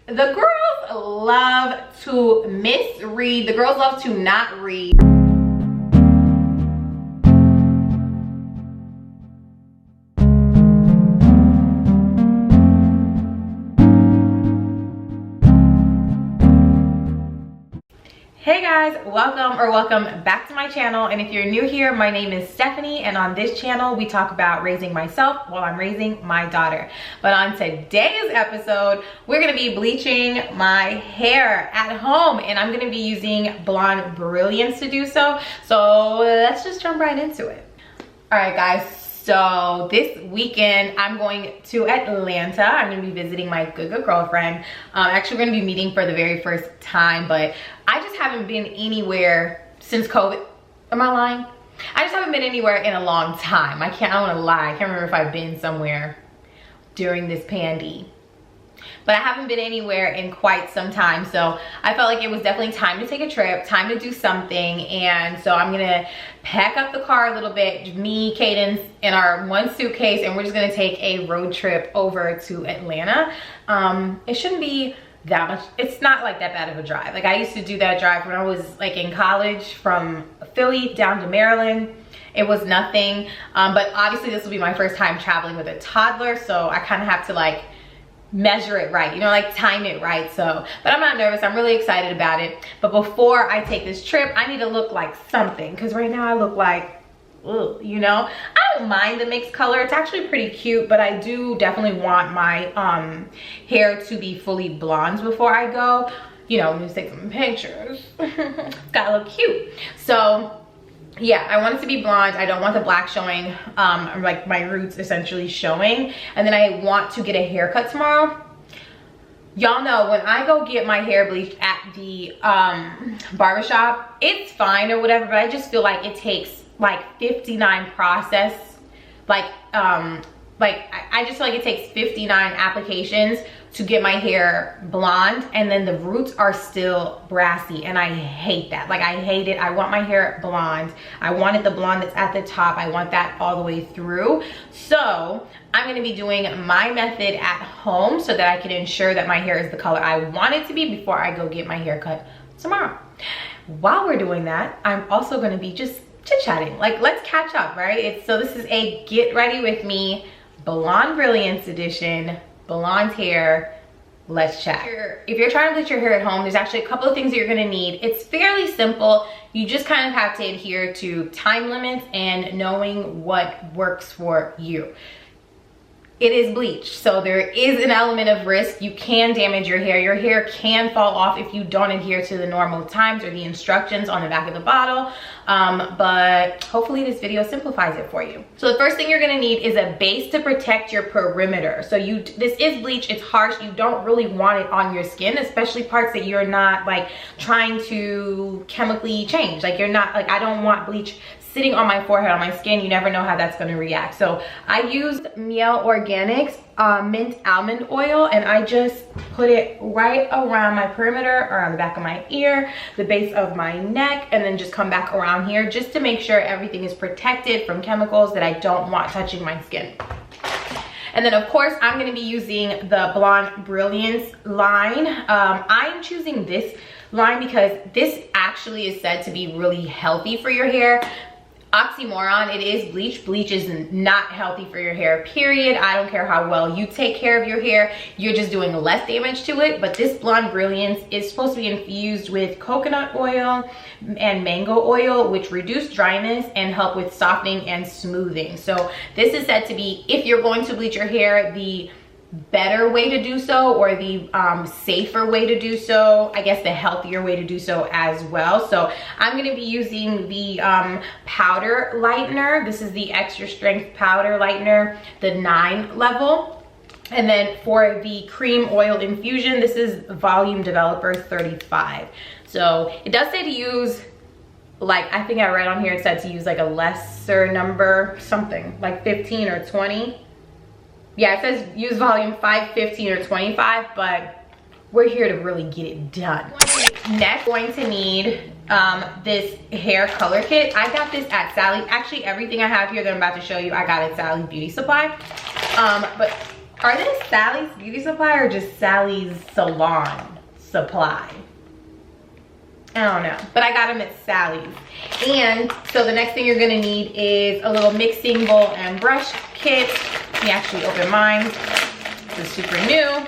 The girls love to misread. The girls love to not read. Hey guys, welcome back to my channel. And if you're new here, my name is Stephanie, and on this channel we talk about raising myself while I'm raising my daughter. But on today's episode, we're gonna be bleaching my hair at home, and I'm gonna be using Blonde Brilliance to do so. So let's just jump right into it. All right guys, so this weekend I'm going to Atlanta. I'm gonna be visiting my good girlfriend. Actually, we're gonna be meeting for the very first time, but I just haven't been anywhere since COVID. Am I lying? I just haven't been anywhere in a long time. I don't wanna lie. I can't remember if I've been somewhere during this pandy. But I haven't been anywhere in quite some time, so I felt like it was definitely time to take a trip, time to do something. And so I'm gonna pack up the car a little bit, me, Cadence, in our one suitcase, and we're just gonna take a road trip over to Atlanta. It shouldn't be that much. It's not like that bad of a drive. Like, I used to do that drive when I was like in college from Philly down to Maryland. It was nothing, but obviously this will be my first time traveling with a toddler, so I kind of have to like measure it right, you know, like time it right. So, but I'm not nervous. I'm really excited about it. But before I take this trip, I need to look like something, because right now I look like, ugh, you know. I don't mind the mixed color. It's actually pretty cute, but I do definitely want my hair to be fully blonde before I go. You know, just take some pictures. It's gotta look cute. So yeah, I want it to be blonde. I don't want the black showing, like my roots essentially showing. And then I want to get a haircut tomorrow. Y'all know when I go get my hair bleached at the barbershop, it's fine or whatever, but I just feel like it takes like 59 process. I just feel like it takes 59 applications to get my hair blonde, and then the roots are still brassy, and I hate that. Like, I hate it. I want my hair blonde. I wanted the blonde that's at the top. I want that all the way through. So I'm gonna be doing my method at home so that I can ensure that my hair is the color I want it to be before I go get my hair cut tomorrow. While we're doing that, I'm also gonna be just chit-chatting. Like, let's catch up, right? So this is a get ready with me Blonde Brilliance edition. Blonde hair, let's chat. If you're trying to bleach your hair at home, there's actually a couple of things that you're gonna need. It's fairly simple. You just kind of have to adhere to time limits and knowing what works for you. It is bleach, so there is an element of risk. You can damage your hair. Your hair can fall off if you don't adhere to the normal times or the instructions on the back of the bottle. But hopefully this video simplifies it for you. So the first thing you're gonna need is a base to protect your perimeter. So this is bleach, it's harsh. You don't really want it on your skin, especially parts that you're not like trying to chemically change. Like, you're not, like, I don't want bleach sitting on my forehead, on my skin. You never know how that's gonna react. So I used Miel Organics mint almond oil, and I just put it right around my perimeter, around the back of my ear, the base of my neck, and then just come back around here just to make sure everything is protected from chemicals that I don't want touching my skin. And then of course I'm gonna be using the Blonde Brilliance line. I'm choosing this line because this actually is said to be really healthy for your hair. Oxymoron, it is bleach. Bleach is not healthy for your hair, period. I don't care how well you take care of your hair, you're just doing less damage to it. But this Blonde Brilliance is supposed to be infused with coconut oil and mango oil, which reduce dryness and help with softening and smoothing. So this is said to be, if you're going to bleach your hair, the better way to do so, or the safer way to do so, I guess the healthier way to do so as well. So I'm going to be using the powder lightener. This is the extra strength powder lightener, the 9 level. And then for the cream oil infusion, this is Volume Developer 35. So it does say to use, like, I think I read on here it said to use like a lesser number, something like 15 or 20. Yeah, it says use volume 5, 15, or 25, but we're here to really get it done. Next, going to need this hair color kit. I got this at Sally. Actually, everything I have here that I'm about to show you, I got at Sally's Beauty Supply. But Are they Sally's Beauty Supply or just Sally's Salon Supply? I don't know, but I got them at Sally's. And so the next thing you're gonna need is a little mixing bowl and brush kit. Let me actually open mine. This is super new.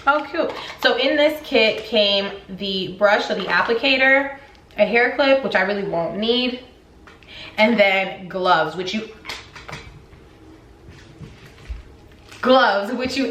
Oh, cute. So in this kit came the brush, so the applicator, a hair clip, which I really won't need, and then gloves, which you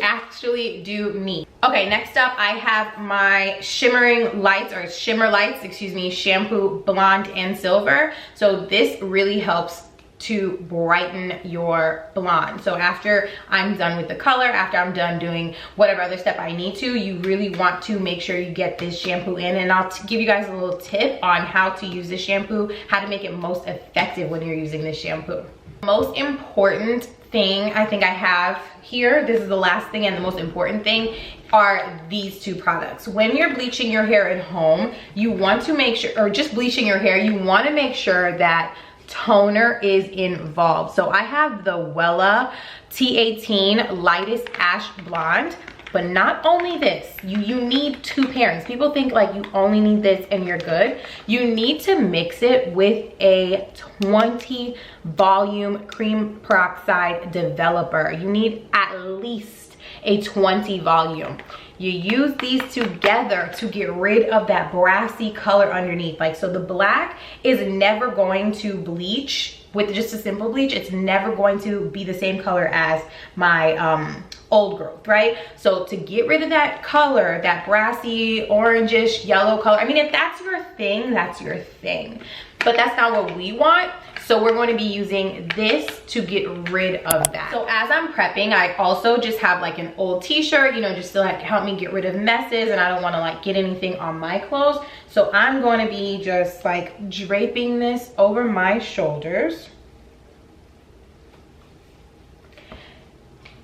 actually do need. Okay, next up I have my shimmering lights, or shimmer lights, excuse me, shampoo blonde and silver. So this really helps to brighten your blonde. So after I'm done with the color, after I'm done doing whatever other step I need to, you really want to make sure you get this shampoo in. And I'll give you guys a little tip on how to use this shampoo, how to make it most effective when you're using this shampoo. Most important thing I think I have here, this is the last thing and the most important thing, are these two products. When you're bleaching your hair at home, you want to make sure, or just bleaching your hair, you want to make sure that toner is involved. So I have the Wella T18 Lightest Ash Blonde, but not only this, you need two pairings. People think like you only need this and you're good. You need to mix it with a 20 volume cream peroxide developer. You need at least a 20 volume. You use these together to get rid of that brassy color underneath. Like, so the black is never going to bleach with just a simple bleach. It's never going to be the same color as my old growth, right? So to get rid of that color, that brassy, orangish, yellow color, I mean, if that's your thing, that's your thing. But that's not what we want. So we're going to be using this to get rid of that. So as I'm prepping, I also just have like an old t-shirt, you know, just to like help me get rid of messes, and I don't want to like get anything on my clothes. So I'm going to be just like draping this over my shoulders.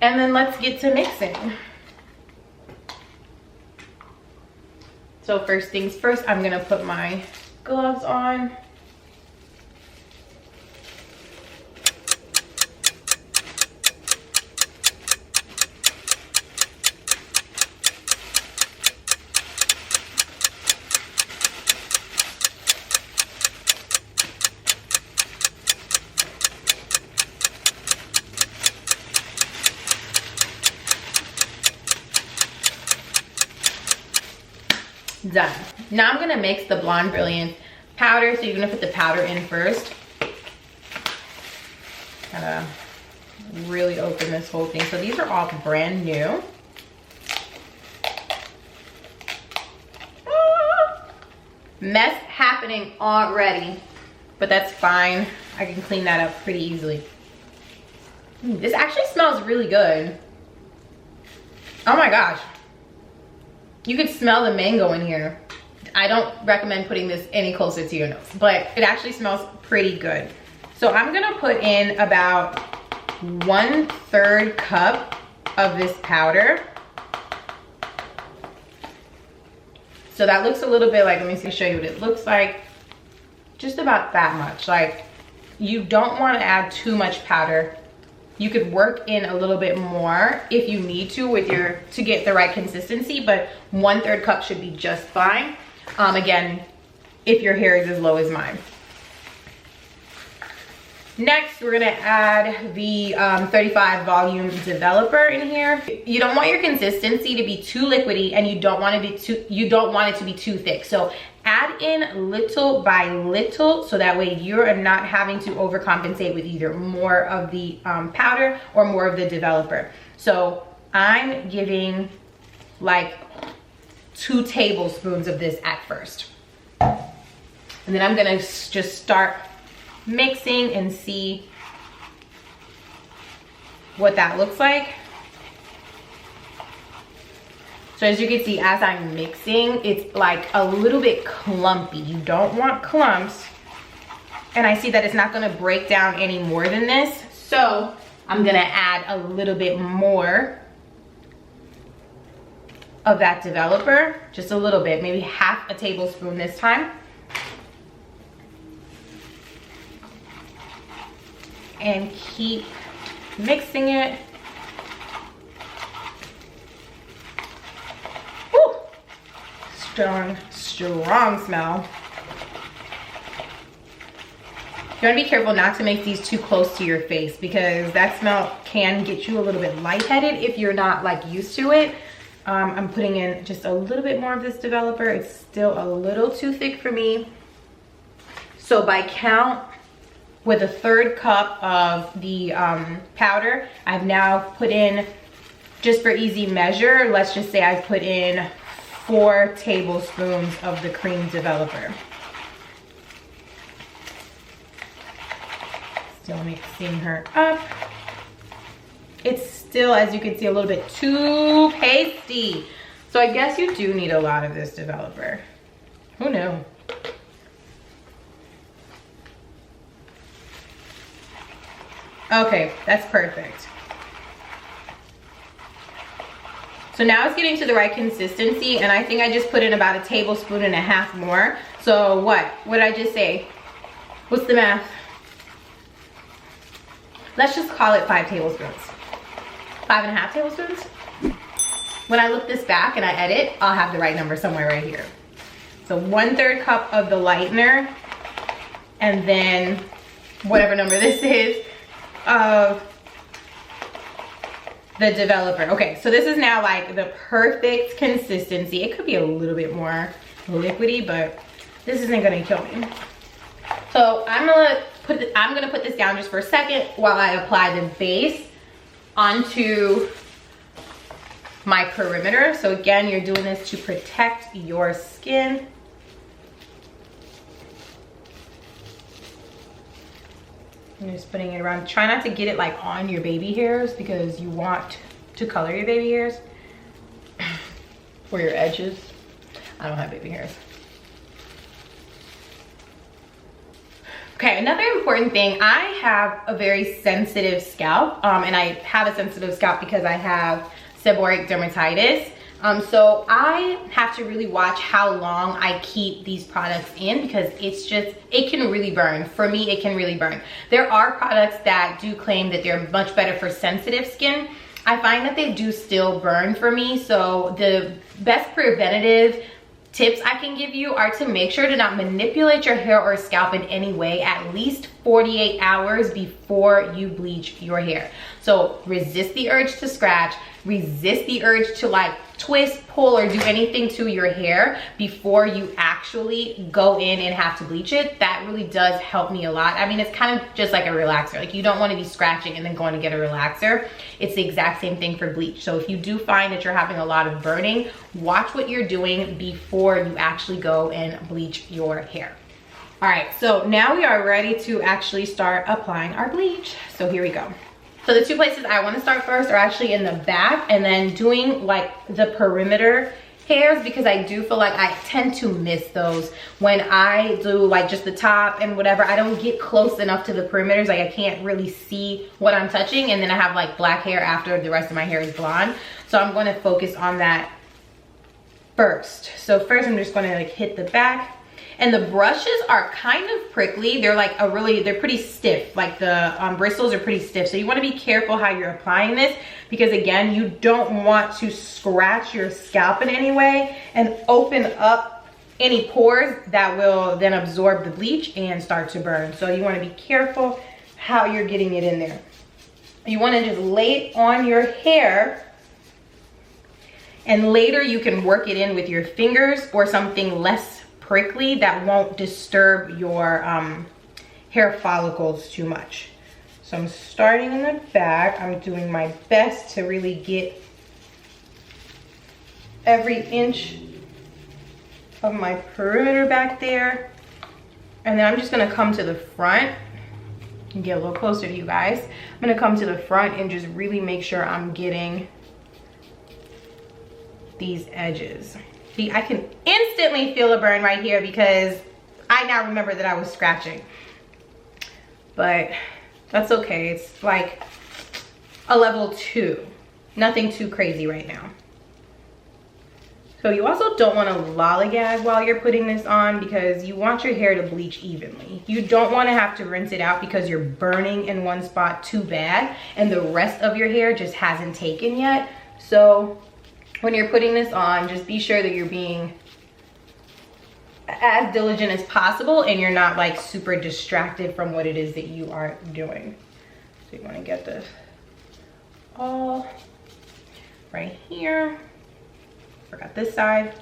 And then let's get to mixing. So first things first, I'm gonna put my gloves on. Done. Now I'm gonna mix the Blonde Brilliance powder. So you're gonna put the powder in first. Gotta really open this whole thing. So these are all brand new. Mess happening already, but that's fine. I can clean that up pretty easily. This actually smells really good. Oh my gosh. You could smell the mango in here. I don't recommend putting this any closer to your nose, but it actually smells pretty good. So I'm gonna put in about 1/3 cup of this powder. So that looks a little bit like, let me show you what it looks like. Just about that much. Like, you don't want to add too much powder. You could work in a little bit more if you need to with your, to get the right consistency, but 1/3 cup should be just fine. Again, if your hair is as low as mine. Next, we're gonna add the 35 volume developer in here. You don't want your consistency to be too liquidy, and you don't want it to be too thick. So add in little by little, so that way you're not having to overcompensate with either more of the powder or more of the developer. So I'm giving like 2 tablespoons of this at first. And then I'm gonna just start mixing and see what that looks like. So as you can see, as I'm mixing, it's like a little bit clumpy. You don't want clumps. And I see that it's not gonna break down any more than this. So I'm gonna add a little bit more of that developer, just a little bit, maybe half a tablespoon this time. and keep mixing it. Woo! Strong smell. You want to be careful not to make these too close to your face because that smell can get you a little bit lightheaded if you're not like used to it. I'm putting in just a little bit more of this developer. It's still a little too thick for me. So by count, with a 1/3 cup of the powder, I've now put in, just for easy measure, let's just say I put in 4 tablespoons of the cream developer. Still mixing her up. It's still, as you can see, a little bit too pasty. So I guess you do need a lot of this developer. Who knew? Okay, that's perfect. So now it's getting to the right consistency, and I think I just put in about 1.5 tablespoons more. So what did I just say? What's the math? Let's just call it 5 tablespoons. 5.5 tablespoons? When I look this back and I edit, I'll have the right number somewhere right here. So 1/3 cup of the lightener, and then whatever number this is of the developer. Okay, so this is now like the perfect consistency. It could be a little bit more liquidy, but this isn't gonna kill me. So I'm gonna put this down just for a second while I apply the base onto my perimeter. So again, you're doing this to protect your skin. I'm just putting it around. Try not to get it like on your baby hairs because you want to color your baby hairs or your edges. I don't have baby hairs. Okay, another important thing, I have a very sensitive scalp, and I have a sensitive scalp because I have seborrheic dermatitis. So I have to really watch how long I keep these products in because it can really burn. For me, it can really burn. There are products that do claim that they're much better for sensitive skin. I find that they do still burn for me. So the best preventative tips I can give you are to make sure to not manipulate your hair or scalp in any way at least 48 hours before you bleach your hair. So resist the urge to scratch, resist the urge to like twist, pull, or do anything to your hair before you actually go in and have to bleach it. That really does help me a lot. I mean, it's kind of just like a relaxer. Like, you don't want to be scratching and then going to get a relaxer. It's the exact same thing for bleach. So if you do find that you're having a lot of burning, watch what you're doing before you actually go and bleach your hair. All right, so now we are ready to actually start applying our bleach. So here we go. So the 2 places I want to start first are actually in the back, and then doing like the perimeter hairs, because I do feel like I tend to miss those when I do like just the top and whatever. I don't get close enough to the perimeters. Like, I can't really see what I'm touching, and then I have like black hair after the rest of my hair is blonde. So I'm going to focus on that first. So first I'm just going to like hit the back. And the brushes are kind of prickly. They're like they're pretty stiff. Like the bristles are pretty stiff. So you want to be careful how you're applying this, because again, you don't want to scratch your scalp in any way and open up any pores that will then absorb the bleach and start to burn. So you want to be careful how you're getting it in there. You want to just lay it on your hair, and later you can work it in with your fingers or something less prickly that won't disturb your hair follicles too much. So I'm starting in the back. I'm doing my best to really get every inch of my perimeter back there. And then I'm just gonna come to the front and get a little closer to you guys. I'm gonna come to the front and just really make sure I'm getting these edges. See, I can instantly feel a burn right here because I now remember that I was scratching. But that's okay. It's like a level 2. Nothing too crazy right now. So you also don't want to lollygag while you're putting this on, because you want your hair to bleach evenly. You don't want to have to rinse it out because you're burning in one spot too bad and the rest of your hair just hasn't taken yet. So when you're putting this on, just be sure that you're being as diligent as possible and you're not like super distracted from what it is that you are doing. So you want to get this all right here. Forgot this side.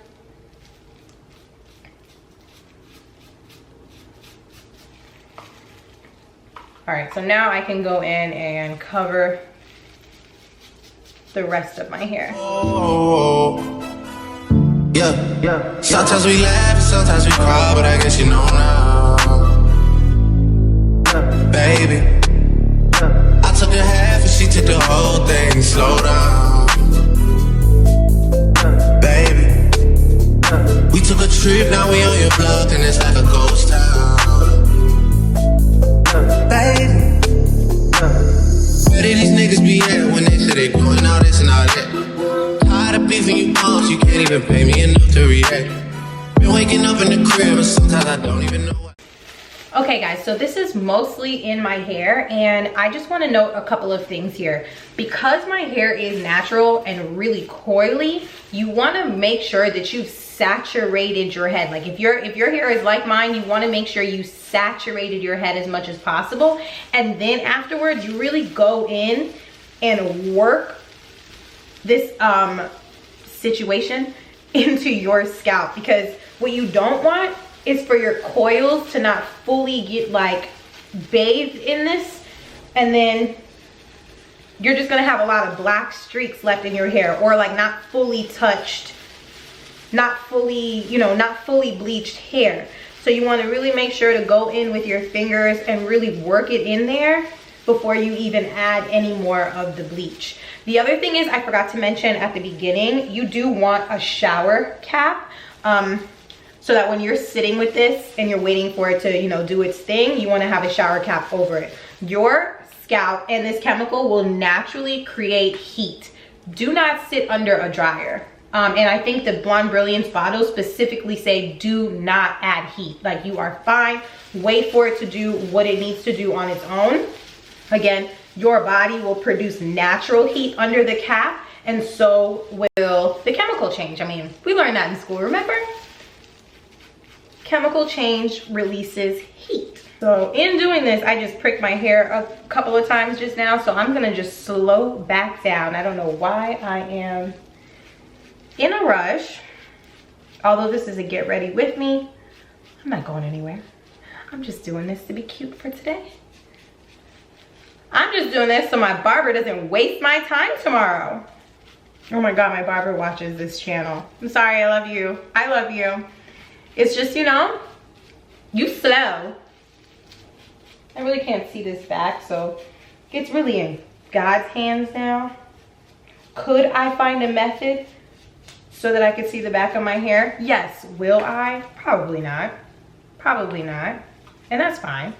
All right, so now I can go in and cover the rest of my hair. Oh, yeah. Sometimes we laugh and sometimes we cry, but I guess you know now. Baby, I took a half and she took the whole thing. Slow down. Baby, we took a trip, now we on your block and it's like a ghost town. Baby, where did these niggas be at when they say they doing all this and all that? Tired of beefing you punks, you can't even pay me enough to react. Been waking up in the crib and sometimes I don't even know what. Okay guys, so this is mostly in my hair, and I just want to note a couple of things here. Because my hair is natural and really coily, you want to make sure that you've saturated your head. Like if your hair is like mine, you want to make sure you saturated your head as much as possible, and then afterwards you really go in and work this situation into your scalp, because what you don't want is for your coils to not fully get like bathed in this, and then you're just gonna have a lot of black streaks left in your hair, or like not fully touched, not fully, you know, not fully bleached hair. So you want to really make sure to go in with your fingers and really work it in there before you even add any more of the bleach. The other thing is, I forgot to mention at the beginning, you do want a shower cap, so that when you're sitting with this and you're waiting for it to, you know, do its thing, you want to have a shower cap over it. Your scalp and this chemical will naturally create heat. Do not sit under a dryer. And I think the Blonde Brilliance bottles specifically say do not add heat. Like, you are fine. Wait for it to do what it needs to do on its own. Again, your body will produce natural heat under the cap, and so will the chemical change. I mean, we learned that in school, remember? Chemical change releases heat. So in doing this, I just pricked my hair a couple of times just now, so I'm gonna just slow back down. I don't know why I am in a rush. Although this is a get ready with me, I'm not going anywhere. I'm just doing this to be cute for today. I'm just doing this so my barber doesn't waste my time tomorrow. Oh my God, my barber watches this channel. I'm sorry, I love you. I love you. It's just, you know, you slow. I really can't see this back, so it's really in God's hands now. Could I find a method so that I could see the back of my hair? Yes. Will I? Probably not. Probably not. And that's fine.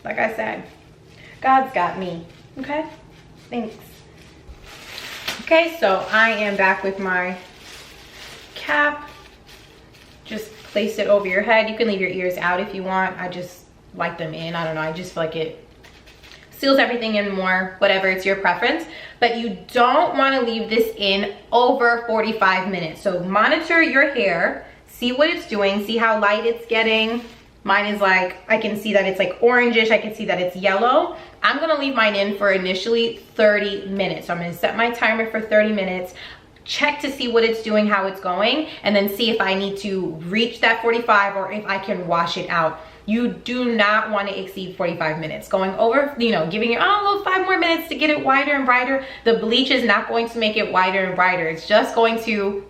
Like I said, God's got me. Okay? Thanks. Okay, so I am back with my cap. Just place it over your head. You can leave your ears out if you want. I just like them in. I don't know. I just feel like it seals everything in more. Whatever, it's your preference. But you don't want to leave this in over 45 minutes. So monitor your hair. See what it's doing. See how light it's getting. Mine is like, I can see that it's like orangish. I can see that it's yellow. I'm going to leave mine in for initially 30 minutes. So I'm going to set my timer for 30 minutes. Check to see what it's doing, how it's going, and then see if I need to reach that 45 or if I can wash it out. You do not want to exceed 45 minutes. Going over, you know, giving it, oh, 5 more minutes to get it whiter and brighter. The bleach is not going to make it whiter and brighter. It's just going to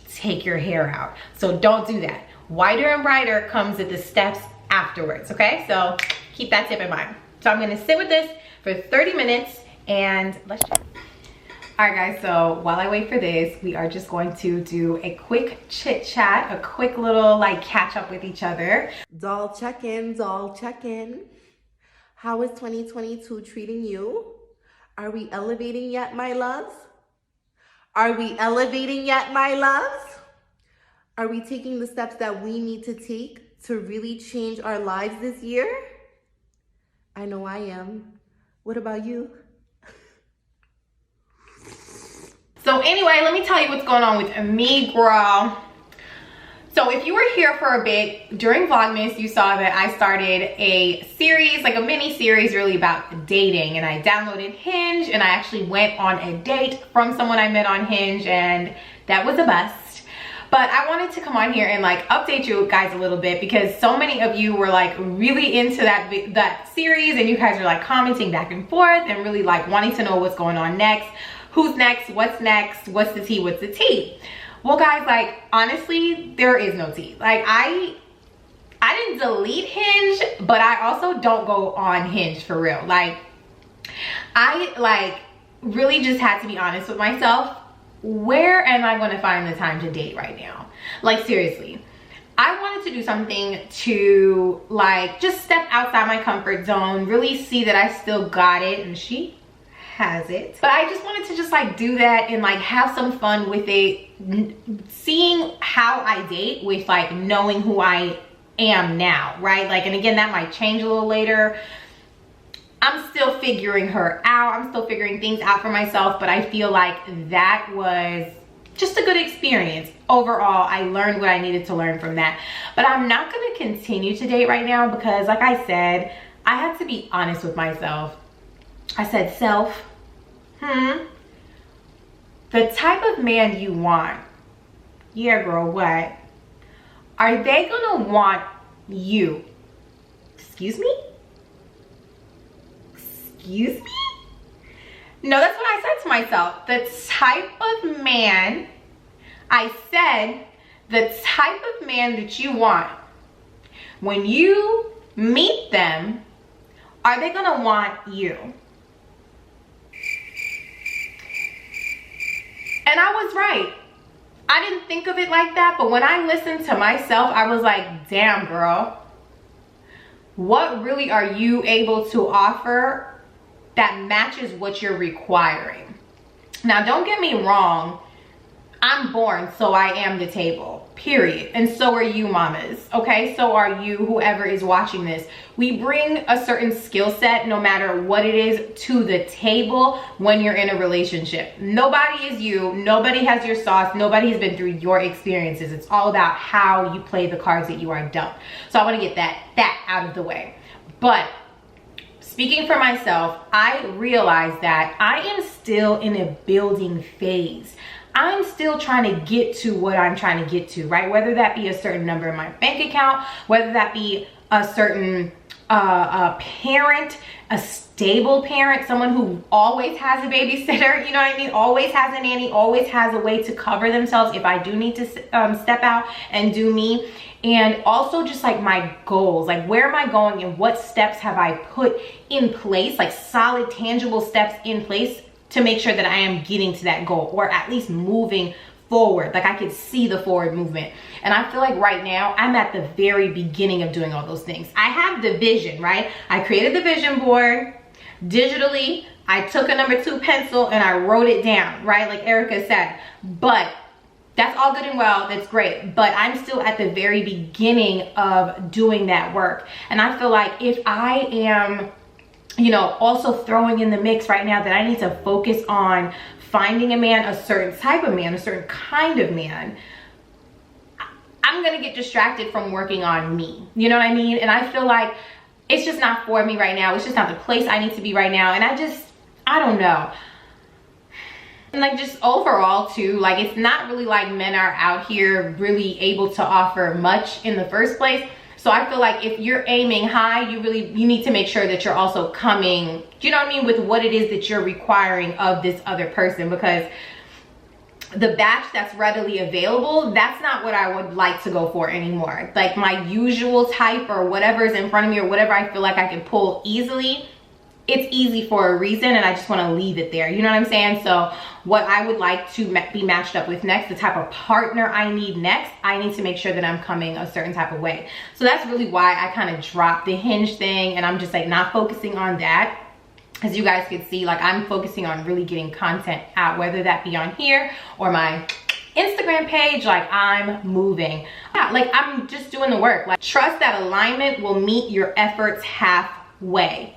take your hair out. So don't do that. Whiter and brighter comes at the steps afterwards, okay? So keep that tip in mind. So I'm going to sit with this for 30 minutes and let's check. All right guys, so while I wait for this, we are just going to do a quick chit chat, a quick little like catch up with each other. Doll check-in, doll check-in. How is 2022 treating you? Are we elevating yet, my loves? Are we elevating yet, my loves? Are we taking the steps that we need to take to really change our lives this year? I know I am. What about you? So anyway, let me tell you what's going on with me, girl. So if you were here for a bit, during Vlogmas, you saw that I started a series, like a mini series really about dating, and I downloaded Hinge and I actually went on a date from someone I met on Hinge, and that was a bust. But I wanted to come on here and like update you guys a little bit because so many of you were like really into that series, and you guys are like commenting back and forth and really like wanting to know what's going on next. Who's next? What's next? What's the tea? What's the tea? Well, guys, like honestly, there is no tea. Like I didn't delete Hinge, but I also don't go on Hinge for real. Like I like really just had to be honest with myself. Where am I going to find the time to date right now? Like seriously, I wanted to do something to like just step outside my comfort zone, really see that I still got it, and she has it. But I just wanted to just like do that and like have some fun with it, seeing how I date with like knowing who I am now, right? Like, and again, that might change a little later. I'm still figuring her out. I'm still figuring things out for myself, but I feel like that was just a good experience. Overall, I learned what I needed to learn from that. But I'm not gonna continue to date right now because like I said, I had to be honest with myself. I said, self, the type of man you want, yeah girl, what? Are they gonna want you? Excuse me? Excuse me? No, that's what I said to myself. The type of man, I said, the type of man that you want, when you meet them, are they gonna want you? And I was right. I didn't think of it like that, but when I listened to myself, I was like, damn girl, what really are you able to offer that matches what you're requiring? Now, don't get me wrong. I'm born, so I am the table, period. And so are you mamas, okay? So are you, whoever is watching this. We bring a certain skill set, no matter what it is, to the table when you're in a relationship. Nobody is you. Nobody has your sauce. Nobody has been through your experiences. It's all about how you play the cards that you are dealt. So I want to get that out of the way. But speaking for myself, I realize that I am still in a building phase. I'm still trying to get to what I'm trying to get to, right? Whether that be a certain number in my bank account, whether that be a certain a parent, a stable parent, someone who always has a babysitter, you know what I mean? Always has a nanny, always has a way to cover themselves if I do need to step out and do me. And also just like my goals, like where am I going and what steps have I put in place, like solid, tangible steps in place to make sure that I am getting to that goal, or at least moving forward. Like I could see the forward movement. And I feel like right now I'm at the very beginning of doing all those things. I have the vision, right? I created the vision board digitally. I took a number 2 pencil and I wrote it down, right? Like Erica said, but that's all good and well, that's great, but I'm still at the very beginning of doing that work. And I feel like if I am, you know, also throwing in the mix right now that I need to focus on finding a man, a certain type of man, a certain kind of man, I'm gonna get distracted from working on me, you know what I mean? And I feel like it's just not for me right now. It's just not the place I need to be right now. And I don't know. And like just overall too, like it's not really like men are out here really able to offer much in the first place. So I feel like if you're aiming high, you need to make sure that you're also coming, you know what I mean, with what it is that you're requiring of this other person, because the batch that's readily available, that's not what I would like to go for anymore. Like my usual type or whatever is in front of me or whatever I feel like I can pull easily, it's easy for a reason, and I just want to leave it there, you know what I'm saying? So what I would like to be matched up with next, the type of partner I need next, I need to make sure that I'm coming a certain type of way. So that's really why I kind of dropped the Hinge thing, and I'm just like not focusing on that. As you guys can see, like I'm focusing on really getting content out, whether that be on here or my Instagram page, like I'm moving. Yeah, like I'm just doing the work. Like trust that alignment will meet your efforts halfway.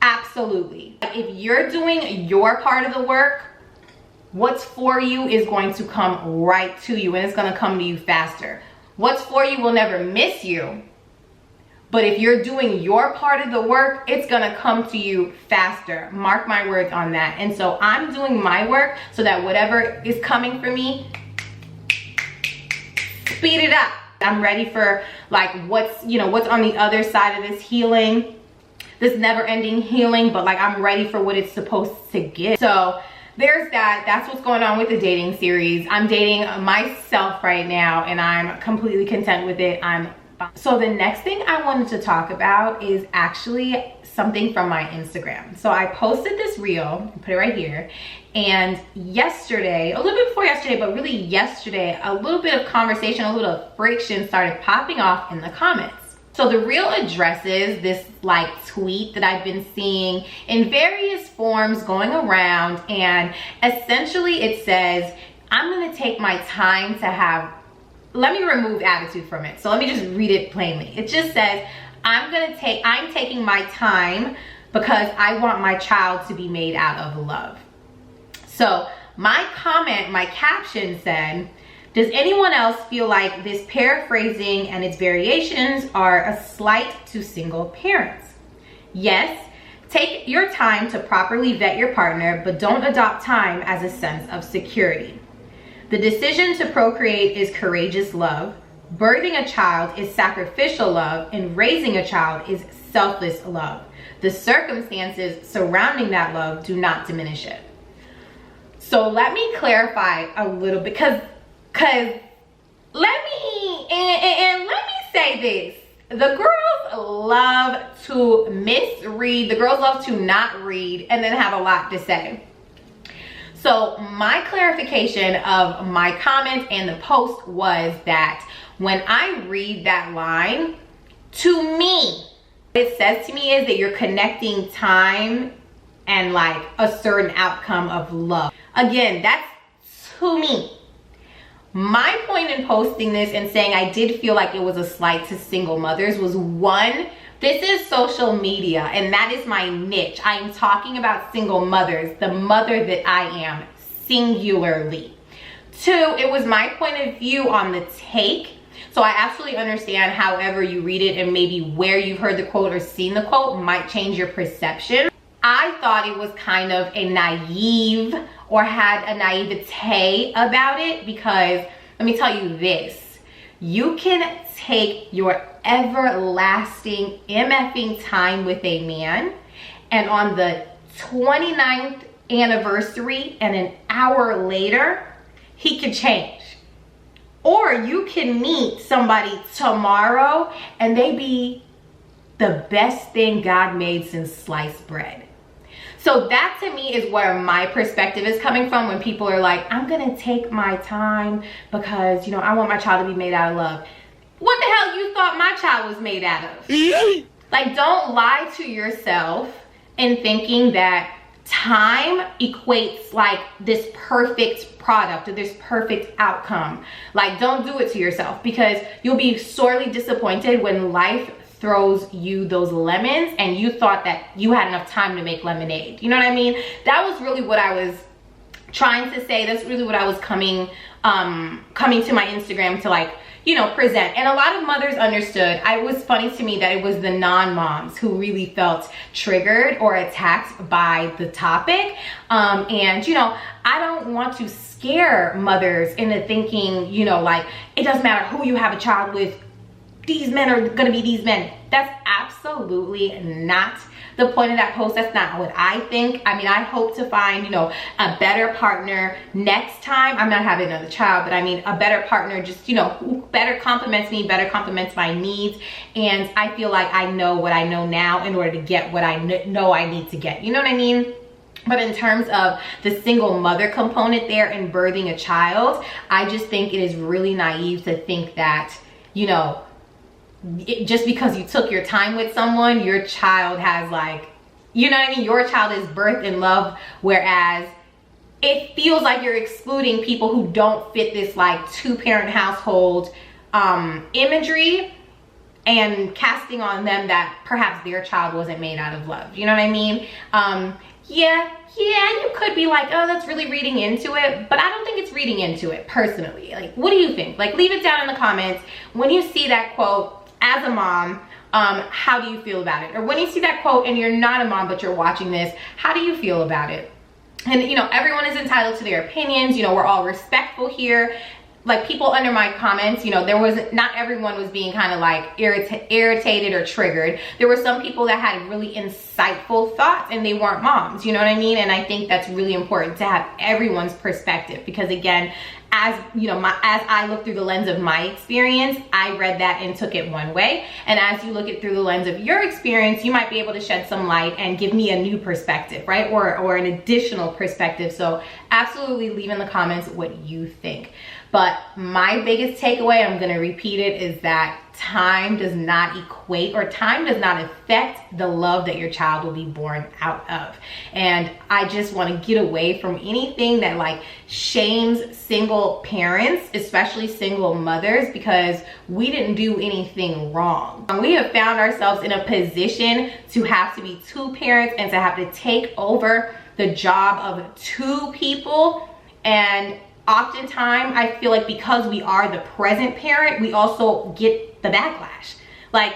Absolutely. If you're doing your part of the work, what's for you is going to come right to you, and it's going to come to you faster. What's for you will never miss you. But if you're doing your part of the work, it's gonna come to you faster. Mark my words on that. And so I'm doing my work so that whatever is coming for me, speed it up. I'm ready for like what's on the other side of this healing, this never-ending healing, but like I'm ready for what it's supposed to give. So there's that. That's what's going on with the dating series. I'm dating myself right now and I'm completely content with it. So the next thing I wanted to talk about is actually something from my Instagram. So I posted this reel, put it right here, and yesterday, a little bit before yesterday, but really yesterday, a little bit of conversation, a little friction started popping off in the comments. So the reel addresses this like tweet that I've been seeing in various forms going around, and essentially it says, I'm gonna take my time to have, let me remove attitude from it. So let me just read it plainly. It just says, I'm taking my time because I want my child to be made out of love. So my comment, my caption said, does anyone else feel like this paraphrasing and its variations are a slight to single parents? Yes, take your time to properly vet your partner, but don't adopt time as a sense of security. The decision to procreate is courageous love. Birthing a child is sacrificial love, and raising a child is selfless love. The circumstances surrounding that love do not diminish it. So let me clarify a little bit, because let me say this. The girls love to misread. The girls love to not read and then have a lot to say. So my clarification of my comment and the post was that when I read that line, to me, what it says to me is that you're connecting time and like a certain outcome of love. Again, that's to me. My point in posting this and saying I did feel like it was a slight to single mothers was, one, this is social media and that is my niche. I am talking about single mothers, the mother that I am, singularly. Two, it was my point of view on the take. So I absolutely understand however you read it and maybe where you've heard the quote or seen the quote might change your perception. I thought it was kind of a naive or had a naivete about it, because let me tell you this, you can take your everlasting MFing time with a man and on the 29th anniversary and an hour later, he could change. Or you can meet somebody tomorrow and they be the best thing God made since sliced bread. So that to me is where my perspective is coming from when people are like, I'm gonna take my time because, you know, I want my child to be made out of love. What the hell you thought my child was made out of? Like, don't lie to yourself in thinking that time equates like this perfect product or this perfect outcome. Like, don't do it to yourself, because you'll be sorely disappointed when life throws you those lemons and you thought that you had enough time to make lemonade. You know what I mean? That was really what I was trying to say. That's really what I was coming to my Instagram to, like, you know, present. And a lot of mothers understood. It was funny to me that it was the non-moms who really felt triggered or attacked by the topic. And, you know, I don't want to scare mothers into thinking, you know, like, it doesn't matter who you have a child with, these men are gonna be these men. That's absolutely not the point of that post. That's not what I think. I mean, I hope to find, you know, a better partner next time. I'm not having another child, but I mean a better partner, just, you know, who better complements me, better complements my needs. And I feel like I know what I know now in order to get what I know I need to get. You know what I mean? But in terms of the single mother component there and birthing a child, I just think it is really naive to think that, you know, just because you took your time with someone, your child has, like, you know what I mean? Your child is birthed in love, whereas it feels like you're excluding people who don't fit this like two-parent household imagery, and casting on them that perhaps their child wasn't made out of love. You know what I mean? Yeah, you could be like, oh, that's really reading into it, but I don't think it's reading into it personally. Like, what do you think? Like, leave it down in the comments. When you see that quote as a mom, how do you feel about it? Or when you see that quote and you're not a mom but you're watching this, how do you feel about it? And you know, everyone is entitled to their opinions. You know, we're all respectful here. Like, people under my comments, you know, not everyone was being kind of like irritated or triggered. There were some people that had really insightful thoughts, and they weren't moms, you know what I mean? And I think that's really important to have everyone's perspective, because again, as you know, as I look through the lens of my experience, I read that and took it one way. And as you look at through the lens of your experience, you might be able to shed some light and give me a new perspective, right? Or an additional perspective. So absolutely leave in the comments what you think. But my biggest takeaway, I'm going to repeat it, is that time does not equate, or time does not affect the love that your child will be born out of. And I just want to get away from anything that like shames single parents, especially single mothers, because we didn't do anything wrong. We have found ourselves in a position to have to be two parents and to have to take over the job of two people. And oftentimes I feel like because we are the present parent, we also get the backlash. Like,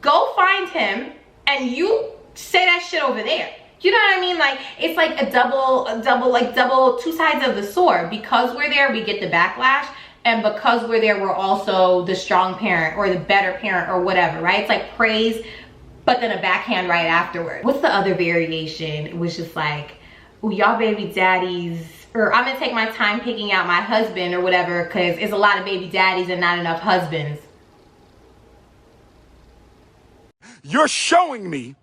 go find him and you say that shit over there. You know what I mean? Like, it's like a double, two sides of the sword. Because we're there, we get the backlash. And because we're there, we're also the strong parent or the better parent or whatever, right? It's like praise, but then a backhand right afterward. What's the other variation? It was just like, oh, y'all baby daddies, or I'm gonna take my time picking out my husband or whatever, because it's a lot of baby daddies and not enough husbands. You're showing me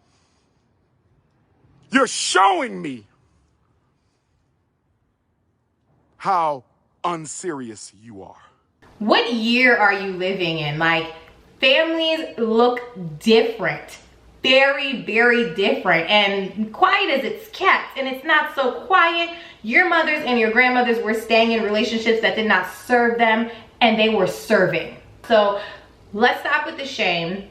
how unserious you are. What year are you living in? Like, families look different. Very, very different. And quiet as it's kept, and it's not so quiet. Your mothers and your grandmothers were staying in relationships that did not serve them, and they were serving. So let's stop with the shame.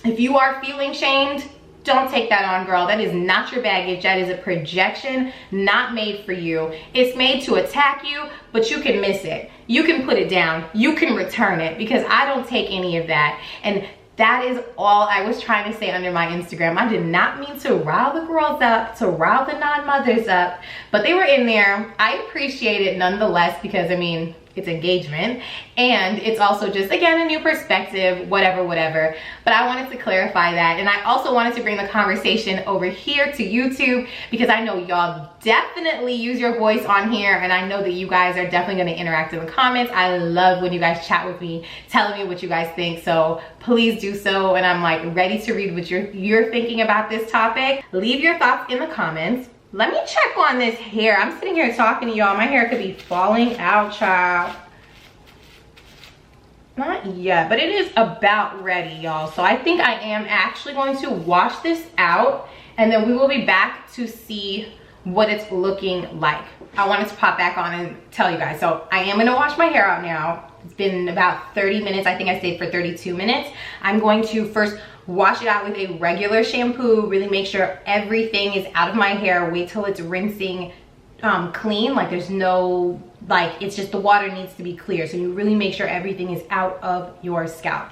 If you are feeling shamed, don't take that on, girl. That is not your baggage. That is a projection not made for you. It's made to attack you, but you can miss it. You can put it down. You can return it, because I don't take any of that. And that is all I was trying to say under my Instagram. I did not mean to rile the girls up, to rile the non-mothers up, but they were in there. I appreciate it nonetheless, because I mean, it's engagement, and it's also just, again, a new perspective, whatever. But I wanted to clarify that, and I also wanted to bring the conversation over here to YouTube, because I know y'all definitely use your voice on here, and I know that you guys are definitely going to interact in the comments. I love when you guys chat with me, telling me what you guys think, so please do so. And I'm like ready to read what you're thinking about this topic. Leave your thoughts in the comments. Let me check on this hair. I'm sitting here talking to y'all. My hair could be falling out, child. Not yet, but it is about ready, y'all. So I think I am actually going to wash this out, and then we will be back to see what it's looking like. I wanted to pop back on and tell you guys. So I am gonna wash my hair out now. It's been about 30 minutes. I think I stayed for 32 minutes. I'm going to first wash it out with a regular shampoo, really make sure everything is out of my hair. Wait till it's rinsing clean. Like, there's no, like, it's just the water needs to be clear. So you really make sure everything is out of your scalp.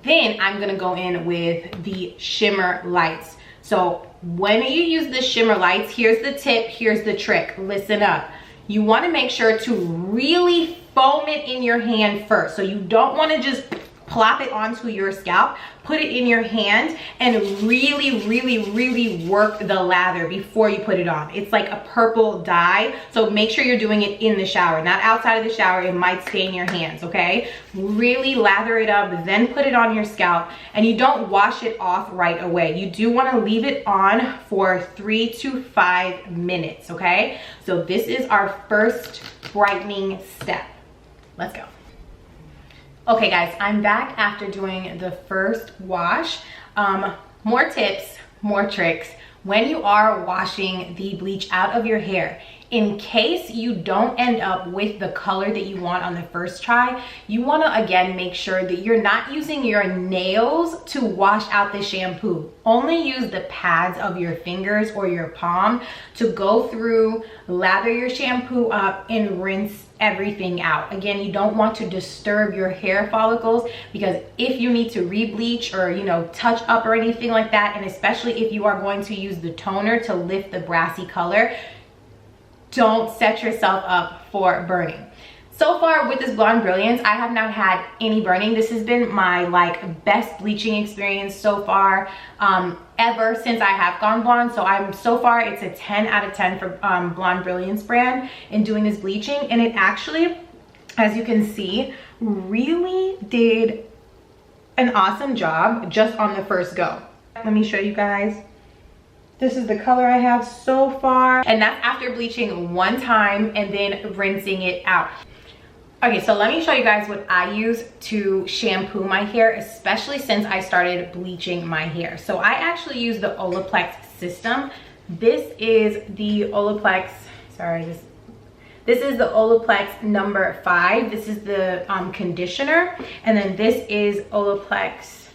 Then I'm gonna go in with the shimmer lights. So when you use the shimmer lights, here's the tip, here's the trick. Listen up. You want to make sure to really foam it in your hand first. So you don't want to just plop it onto your scalp. Put it in your hand and really work the lather before you put it on. It's like a purple dye, so make sure you're doing it in the shower, not outside of the shower. It might stain your hands, okay? Really lather it up, then put it on your scalp, and you don't wash it off right away. You do want to leave it on for 3 to 5 minutes, okay? So this is our first brightening step. Let's go. Okay guys, I'm back after doing the first wash. More tips, more tricks. When you are washing the bleach out of your hair, in case you don't end up with the color that you want on the first try, you want to again make sure that you're not using your nails to wash out the shampoo. Only use the pads of your fingers or your palm to go through, lather your shampoo up, and rinse everything out. Again, you don't want to disturb your hair follicles, because if you need to re-bleach or, you know, touch up or anything like that, and especially if you are going to use the toner to lift the brassy color, don't set yourself up for burning. So far with this Blonde Brilliance, I have not had any burning. This has been my like best bleaching experience so far ever since I have gone blonde. So so far it's a 10 out of 10 for Blonde Brilliance brand in doing this bleaching. And it actually, as you can see, really did an awesome job just on the first go. Let me show you guys. This is the color I have so far. And that's after bleaching one time and then rinsing it out. Okay, so let me show you guys what I use to shampoo my hair, especially since I started bleaching my hair. So I actually use the Olaplex system. This is the Olaplex, this is the Olaplex number 5. This is the conditioner. And then this is Olaplex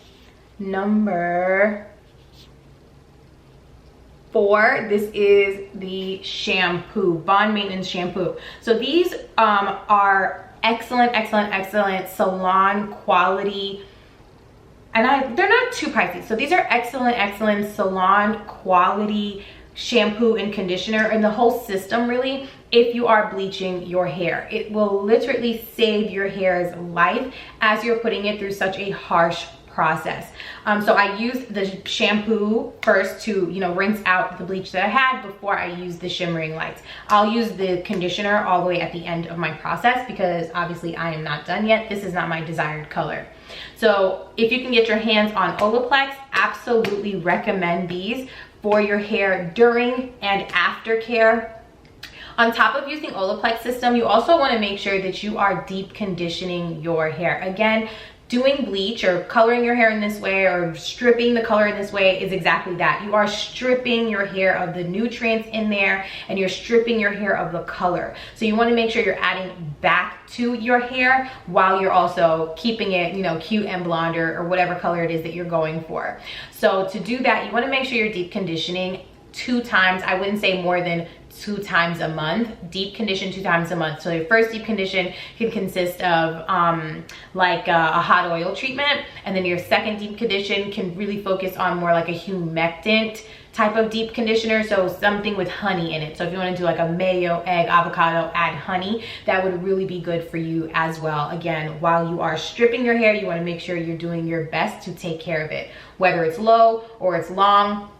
number 4. This is the shampoo, Bond Maintenance shampoo. So these are excellent salon quality, and they're not too pricey. So these are excellent salon quality shampoo and conditioner, and the whole system really, if you are bleaching your hair. It will literally save your hair's life as you're putting it through such a harsh process. So I used the shampoo first to, you know, rinse out the bleach that I had before I use the shimmering lights. I'll use the conditioner all the way at the end of my process, because obviously I am not done yet. This is not my desired color. So if you can get your hands on Olaplex, absolutely recommend these for your hair during and after care. On top of using Olaplex system, you also want to make sure that you are deep conditioning your hair. Again, doing bleach or coloring your hair in this way or stripping the color in this way is exactly that. You are stripping your hair of the nutrients in there, and you're stripping your hair of the color. So you want to make sure you're adding back to your hair while you're also keeping it, you know, cute and blonde or whatever color it is that you're going for. So to do that, you want to make sure you're deep conditioning 2 times. I wouldn't say more than 2 times a month. Deep condition 2 times a month. So your first deep condition can consist of like a hot oil treatment, and then your second deep condition can really focus on more like a humectant type of deep conditioner, so something with honey in it. So if you want to do like a mayo, egg, avocado, add honey, that would really be good for you as well. Again, while you are stripping your hair, you want to make sure you're doing your best to take care of it. Whether it's low or it's long,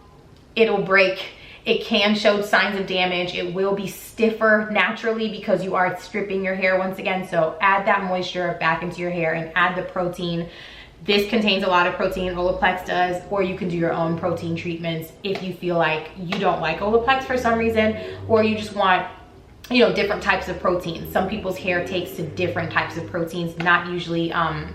it'll break. It can show signs of damage. It will be stiffer naturally because you are stripping your hair once again. So add that moisture back into your hair and add the protein. This contains a lot of protein, Olaplex does, or you can do your own protein treatments if you feel like you don't like Olaplex for some reason, or you just want, you know, different types of proteins. Some people's hair takes to different types of proteins, not usually, I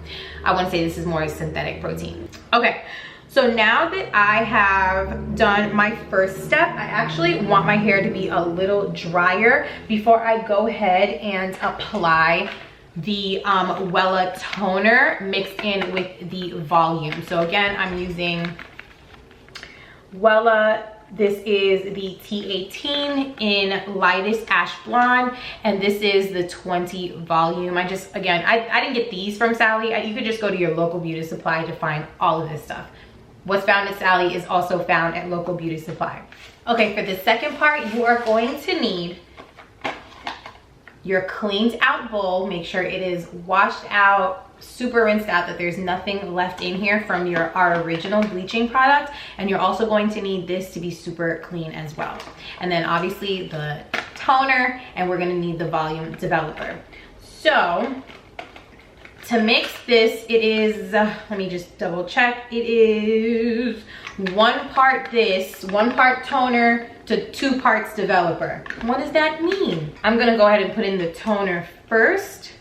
want to say this is more a synthetic protein. Okay. So now that I have done my first step, I actually want my hair to be a little drier before I go ahead and apply the Wella toner mixed in with the volume. So again, I'm using Wella. This is the T18 in lightest ash blonde, and this is the 20 volume. I didn't get these from Sally. You could just go to your local beauty supply to find all of this stuff. What's found at Sally is also found at local beauty supply. Okay, for the second part, you are going to need your cleaned out bowl. Make sure it is washed out, super rinsed out, that there's nothing left in here from our original bleaching product. And you're also going to need this to be super clean as well. And then obviously the toner, and we're gonna need the volume developer. So to mix this, it is, let me just double check. It is 1 part this, 1 part toner to 2 parts developer. What does that mean? I'm gonna go ahead and put in the toner first.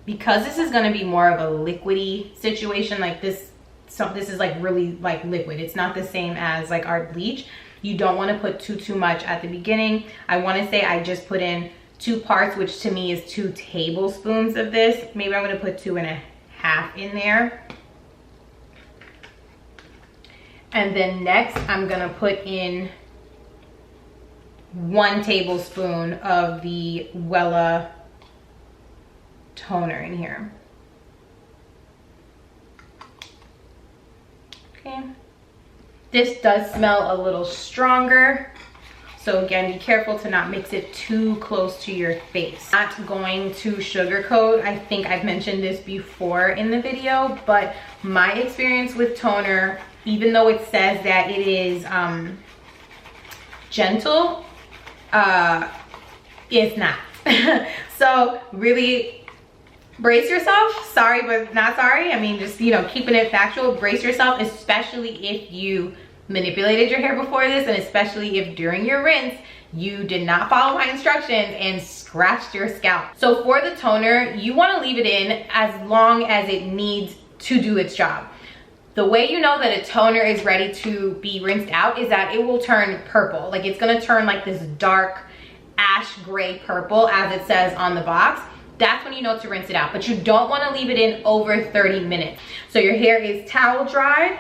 Because this is gonna be more of a liquidy situation, like this this is like really like liquid. It's not the same as like our bleach. You don't want to put too much at the beginning. I want to say I just put in 2 parts, which to me is 2 tablespoons of this. Maybe I'm going to put 2.5 in there. And then next I'm going to put in 1 tablespoon of the Wella toner in here. Okay. This does smell a little stronger. So again, be careful to not mix it too close to your face. Not going to sugarcoat. I think I've mentioned this before in the video, but my experience with toner, even though it says that it is gentle, it's not. So really brace yourself. Sorry, but not sorry. I mean, just, you know, keeping it factual, brace yourself, especially if you manipulated your hair before this, and especially if during your rinse you did not follow my instructions and scratched your scalp. So for the toner, you want to leave it in as long as it needs to do its job. The way you know that a toner is ready to be rinsed out is that it will turn purple. Like it's going to turn like this dark ash gray purple as it says on the box. That's when you know to rinse it out, but you don't want to leave it in over 30 minutes. So your hair is towel dried,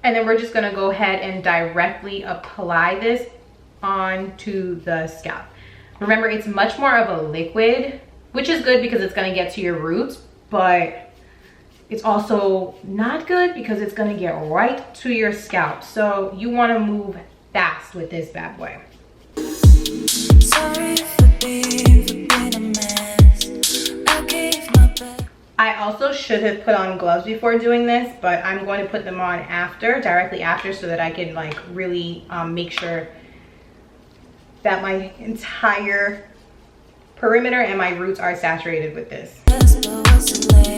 and then we're just going to go ahead and directly apply this onto the scalp. Remember, it's much more of a liquid, which is good because it's going to get to your roots, but it's also not good because it's going to get right to your scalp. So you want to move fast with this bad boy. Sorry for being a mess. I gave my best. I also should have put on gloves before doing this, but I'm going to put them on after, directly after, so that I can like really make sure that my entire perimeter and my roots are saturated with this. But was it late?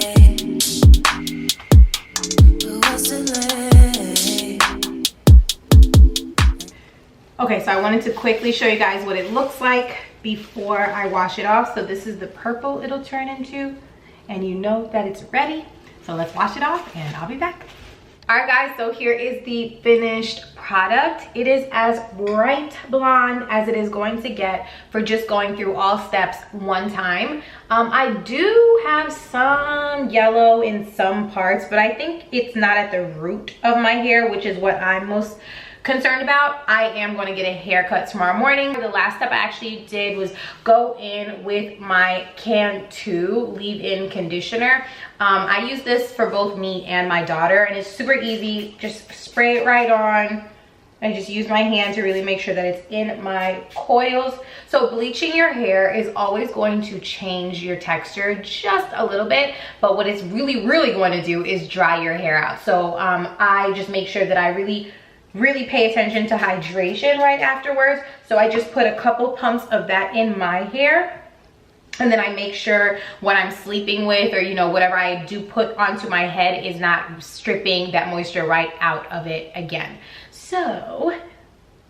But was it late? Okay, so I wanted to quickly show you guys what it looks like before I wash it off. So this is the purple it'll turn into, and you know that it's ready. So let's wash it off and I'll be back. All right guys, so here is the finished product. It is as bright blonde as it is going to get for just going through all steps one time. I do have some yellow in some parts, but I think it's not at the root of my hair, which is what I'm most concerned about. I am going to get a haircut tomorrow morning. The last step I actually did was go in with my Can 2 leave-in conditioner. I use this for both me and my daughter, and it's super easy. Just spray it right on. I just use my hand to really make sure that it's in my coils. So bleaching your hair is always going to change your texture just a little bit, but what it's really going to do is dry your hair out. So I just make sure that I really pay attention to hydration right afterwards. So I just put a couple pumps of that in my hair, and then I make sure what I'm sleeping with, or you know, whatever I do put onto my head is not stripping that moisture right out of it again. So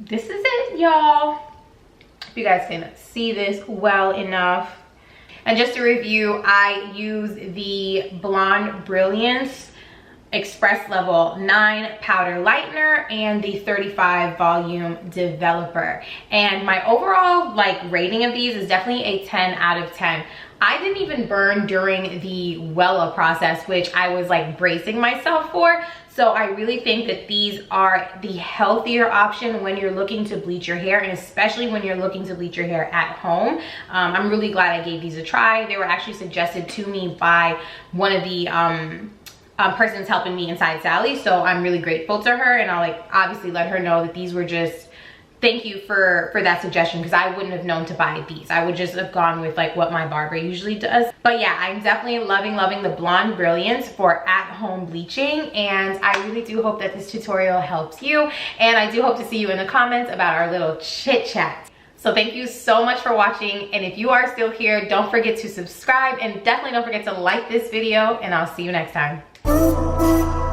this is it, y'all. If you guys can see this well enough. And just to review, I use the Blonde Brilliance Express Level 9 powder lightener and the 35 volume developer, and my overall like rating of these is definitely a 10 out of 10. I didn't even burn during the Wella process, which I was like bracing myself for. So I really think that these are the healthier option when you're looking to bleach your hair, and especially when you're looking to bleach your hair at home. I'm really glad I gave these a try. They were actually suggested to me by one of the person's helping me inside Sally, so I'm really grateful to her, and I'll like obviously let her know that these were just, thank you for that suggestion, because I wouldn't have known to buy these. I would just have gone with like what my barber usually does. But yeah, I'm definitely loving the Blonde Brilliance for at-home bleaching, and I really do hope that this tutorial helps you, and I do hope to see you in the comments about our little chit chat. So thank you so much for watching, and if you are still here, don't forget to subscribe, and definitely don't forget to like this video, and I'll see you next time. Ooh.